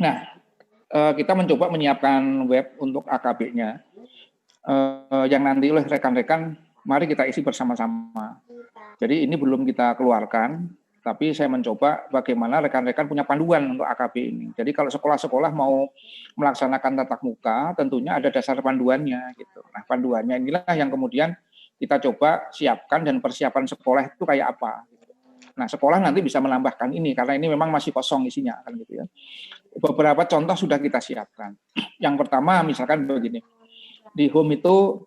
Nah, kita mencoba menyiapkan web untuk AKB-nya, yang nanti oleh rekan-rekan mari kita isi bersama-sama. Jadi ini belum kita keluarkan, tapi saya mencoba bagaimana rekan-rekan punya panduan untuk AKB ini. Jadi kalau sekolah-sekolah mau melaksanakan tatap muka, tentunya ada dasar panduannya gitu. Nah, panduannya inilah yang kemudian kita coba siapkan dan persiapan sekolah itu kayak apa. Nah, sekolah nanti bisa menambahkan ini karena ini memang masih kosong isinya kan gitu ya. Beberapa contoh sudah kita siapkan. Yang pertama misalkan begini. Di home itu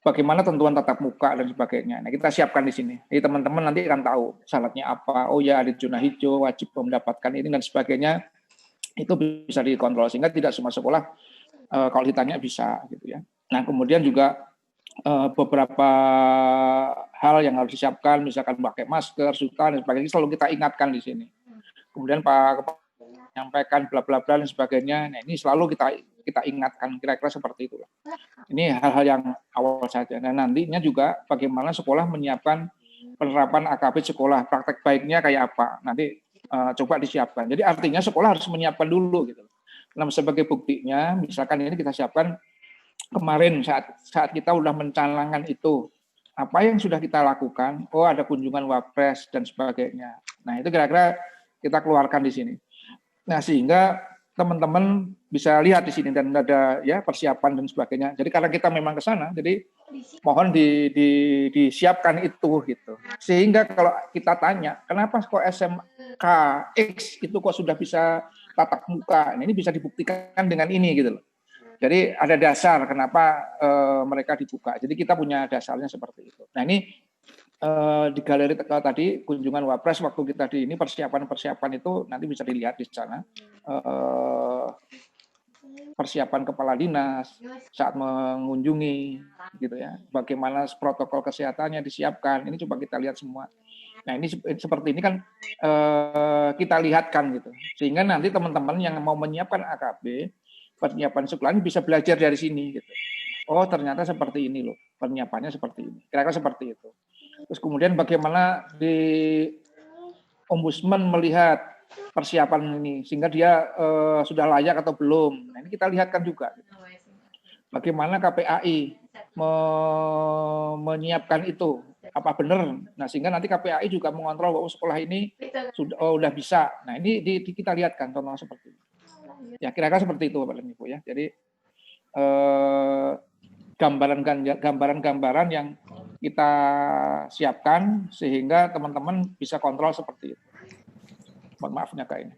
bagaimana tentuan tatap muka dan sebagainya. Nah, kita siapkan di sini. Jadi teman-teman nanti akan tahu syaratnya apa. Oh ya, ada zona hijau, wajib mendapatkan ini dan sebagainya. Itu bisa dikontrol sehingga tidak semua sekolah kalau ditanya bisa gitu ya. Nah, kemudian juga beberapa hal yang harus disiapkan, misalkan pakai masker, suka dan sebagainya selalu kita ingatkan di sini. Kemudian Pak menyampaikan bla bla bla dan sebagainya. Nah, ini selalu kita ingatkan kira-kira seperti itu. Ini hal-hal yang awal saja. Nah, nantinya juga bagaimana sekolah menyiapkan penerapan AKB sekolah, praktek baiknya kayak apa. Nanti coba disiapkan. Jadi artinya sekolah harus menyiapkan dulu gitu. Nah, sebagai buktinya, misalkan ini kita siapkan kemarin saat kita udah mencanangkan itu, apa yang sudah kita lakukan? Oh, ada kunjungan Wapres dan sebagainya. Nah, itu kira-kira kita keluarkan di sini. Nah, sehingga teman-teman bisa lihat di sini dan ada ya persiapan dan sebagainya. Jadi karena kita memang ke sana, jadi mohon disiapkan itu gitu. Sehingga kalau kita tanya, kenapa kok SMK X itu kok sudah bisa tatap muka? Nah, ini bisa dibuktikan dengan ini gitu loh. Jadi ada dasar kenapa mereka dibuka. Jadi kita punya dasarnya seperti itu. Nah, ini di galeri tadi kunjungan Wapres waktu kita di ini persiapan itu nanti bisa dilihat di sana. Persiapan kepala dinas saat mengunjungi gitu ya. Bagaimana protokol kesehatannya disiapkan. Ini coba kita lihat semua. Nah, ini seperti ini kan kita lihatkan gitu. Sehingga nanti teman-teman yang mau menyiapkan AKB persiapan sekolah ini bisa belajar dari sini gitu. Oh, ternyata seperti ini loh. Penyiapannya seperti ini. Kira-kira seperti itu. Terus kemudian bagaimana di Ombudsman melihat persiapan ini sehingga dia sudah layak atau belum. Nah, ini kita lihatkan juga. Bagaimana KPAI menyiapkan itu, apa benar. Nah, sehingga nanti KPAI juga mengontrol bahwa sekolah ini sudah bisa. Nah, ini kita lihatkan contoh seperti ini. Ya, kira-kira seperti itu Bapak dan Ibu ya. Jadi gambaran-gambaran yang kita siapkan sehingga teman-teman bisa kontrol seperti itu. Mohon maafnya Kak ini.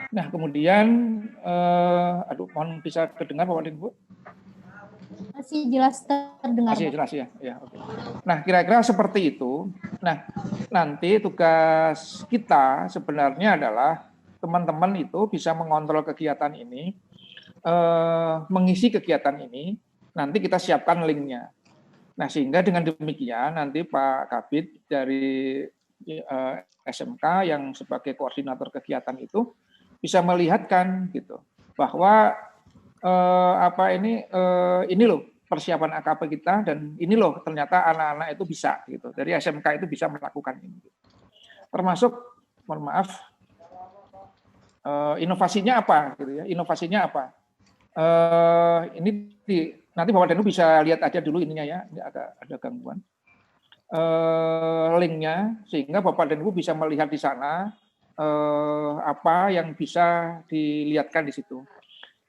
Nah, kemudian mohon bisa terdengar Bapak dan Ibu? Masih jelas terdengar. Masih jelas ya. Ya, oke. Nah, kira-kira seperti itu. Nah, nanti tugas kita sebenarnya adalah teman-teman itu bisa mengontrol kegiatan ini, mengisi kegiatan ini, nanti kita siapkan linknya. Nah, sehingga dengan demikian nanti Pak Kabid dari SMK yang sebagai koordinator kegiatan itu bisa melihatkan gitu bahwa ini loh persiapan AKP kita dan ini loh ternyata anak-anak itu bisa gitu. Dari SMK itu bisa melakukan ini. Termasuk mohon maaf inovasinya apa gitu ya. Inovasinya apa? Nanti Bapak Danu bisa lihat aja dulu ininya ya. Ini ada gangguan. Linknya sehingga Bapak dan Ibu bisa melihat di sana apa yang bisa dilihatkan di situ.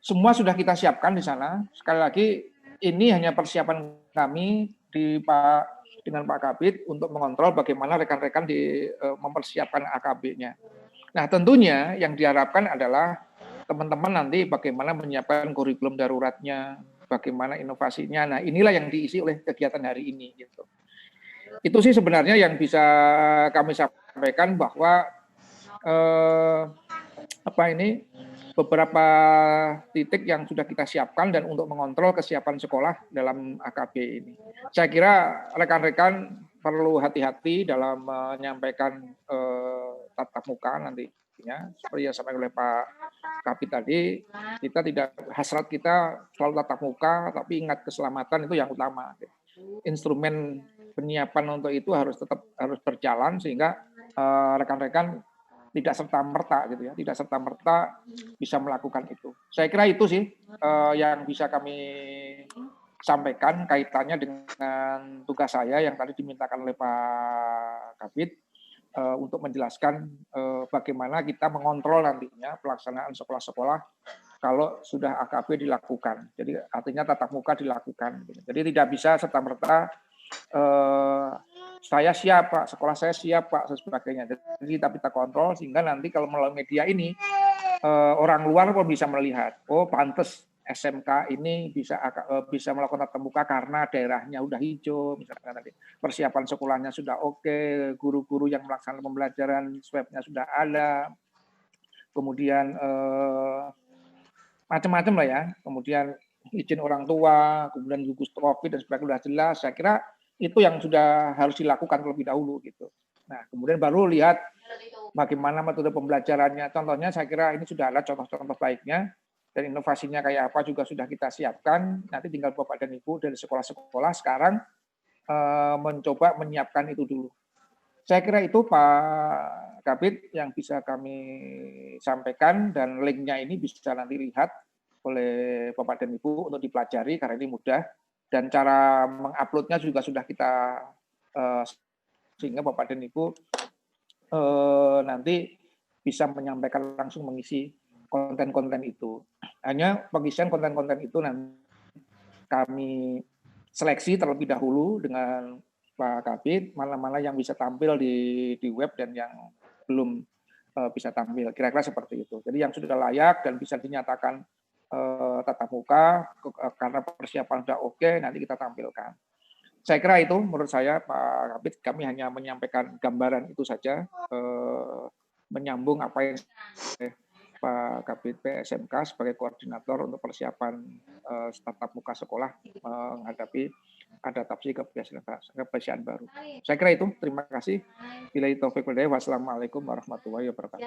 Semua sudah kita siapkan di sana. Sekali lagi ini hanya persiapan kami dengan Pak Kabid untuk mengontrol bagaimana rekan-rekan mempersiapkan AKB-nya. Nah, tentunya yang diharapkan adalah teman-teman nanti bagaimana menyiapkan kurikulum daruratnya, bagaimana inovasinya. Nah, inilah yang diisi oleh kegiatan hari ini gitu. Itu sih sebenarnya yang bisa kami sampaikan bahwa beberapa titik yang sudah kita siapkan dan untuk mengontrol kesiapan sekolah dalam AKB ini. Saya kira rekan-rekan perlu hati-hati dalam menyampaikan tatap muka nantinya. Seperti yang disampaikan oleh Pak Kabid tadi, kita tidak hasrat kita selalu tatap muka, tapi ingat keselamatan itu yang utama. Instrumen penyiapan untuk itu harus berjalan sehingga rekan-rekan tidak serta-merta gitu ya, tidak serta-merta bisa melakukan itu. Saya kira itu sih yang bisa kami sampaikan kaitannya dengan tugas saya yang tadi dimintakan oleh Pak Kabid untuk menjelaskan bagaimana kita mengontrol nantinya pelaksanaan sekolah-sekolah kalau sudah AKB dilakukan. Jadi artinya tatap muka dilakukan. Jadi tidak bisa serta-merta saya siap Pak, sekolah saya siap Pak, dan sebagainya. Jadi kita kontrol sehingga nanti kalau melalui media ini orang luar pun bisa melihat, oh pantes SMK ini bisa melakukan tatap muka karena daerahnya udah hijau, misalkan tadi persiapan sekolahnya sudah oke, guru-guru yang melaksanakan pembelajaran swabnya sudah ada, kemudian macam-macam lah ya, kemudian izin orang tua, kemudian gugus COVID dan sebagainya sudah jelas. Saya kira itu yang sudah harus dilakukan terlebih dahulu gitu. Nah, kemudian baru lihat bagaimana metode pembelajarannya. Contohnya saya kira ini sudah ada contoh-contoh baiknya dan inovasinya kayak apa juga sudah kita siapkan. Nanti tinggal Bapak dan Ibu dari sekolah-sekolah sekarang mencoba menyiapkan itu dulu. Saya kira itu Pak Kabid yang bisa kami sampaikan dan linknya ini bisa nanti lihat oleh Bapak dan Ibu untuk dipelajari karena ini mudah dan cara menguploadnya juga sudah kita sehingga Bapak dan Ibu nanti bisa menyampaikan langsung mengisi konten-konten itu. Hanya pengisian konten-konten itu nanti kami seleksi terlebih dahulu dengan Pak Kabid, mana-mana yang bisa tampil di web dan yang belum bisa tampil. Kira-kira seperti itu. Jadi yang sudah layak dan bisa dinyatakan tatap muka karena persiapan sudah oke, nanti kita tampilkan. Saya kira itu menurut saya Pak Kabid, kami hanya menyampaikan gambaran itu saja, menyambung apa yang Pak Kabid PSMK sebagai koordinator untuk persiapan tatap muka sekolah menghadapi adaptasi kebiasaan baru. Saya kira itu. Terima kasih. Billahi taufiq wal hidayah. Wassalamualaikum warahmatullahi wabarakatuh.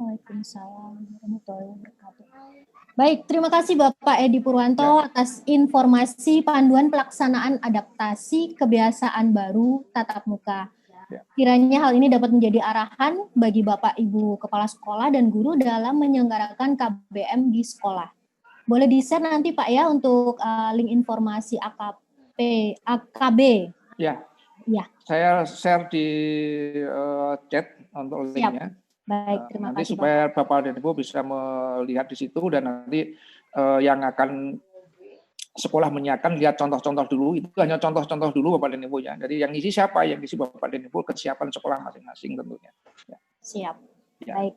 Waalaikumsalam warahmatullahi wabarakatuh. Baik, terima kasih Bapak Edi Purwanto atas informasi panduan pelaksanaan adaptasi kebiasaan baru tatap muka. Kiranya hal ini dapat menjadi arahan bagi Bapak Ibu Kepala Sekolah dan guru dalam menyelenggarakan KBM di sekolah. Boleh di-share nanti Pak ya untuk link informasi AKB. Ya. Saya share di chat untuk linknya. Baik, terima nanti kasih supaya Bapak. Bapak dan Ibu bisa melihat di situ dan nanti yang akan sekolah menyiapkan lihat contoh-contoh dulu, itu hanya contoh-contoh dulu Bapak dan Ibu ya. Jadi yang isi siapa? Yang isi Bapak dan Ibu kesiapan sekolah masing-masing tentunya. Ya. Siap. Ya. Baik.